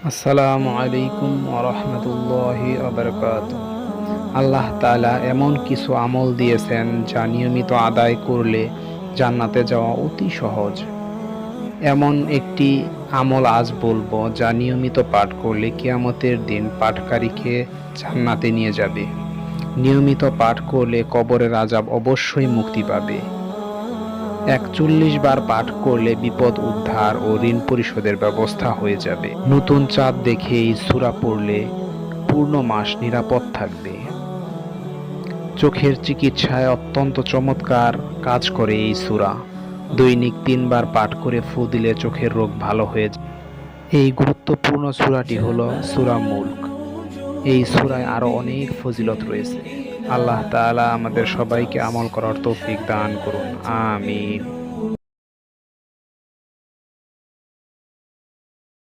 আসসালামু আলাইকুম ওয়া রাহমাতুল্লাহি ওয়া বারাকাতুহু। আল্লাহ তাআলা এমন কিছু আমল দিয়েছেন যা নিয়মিত আদায় করলে জান্নাতে যাওয়া অতি সহজ। এমন একটি আমল আজ বলবো যা নিয়মিত পাঠ করলে কিয়ামতের দিন পাঠকারীকে জান্নাতে নিয়ে যাবে। নিয়মিত পাঠ করলে কবরের আযাব অবশ্যই মুক্তি পাবে। ৪১ বার পাঠ করলে বিপদ উদ্ধার ও ঋণ পরিশোধের ব্যবস্থা হয়ে যাবে। নতুন চাঁদ দেখে এই সূরা পড়লে পূর্ণ মাস নিরাপদ থাকবে। চোখের চিকিৎসায় অত্যন্ত চমৎকার কাজ করে এই সূরা। দৈনিক ৩ বার পাঠ করে ফু দিলে চোখের রোগ ভালো হয়ে যায়। এই গুরুত্বপূর্ণ সূরাটি হলো সূরা মুলক। এই সূরায় আরো অনেক ফজিলত রয়েছে। আল্লাহ তাআলা আমাদের সবাইকে আমল করার তৌফিক দান করুন। আমিন।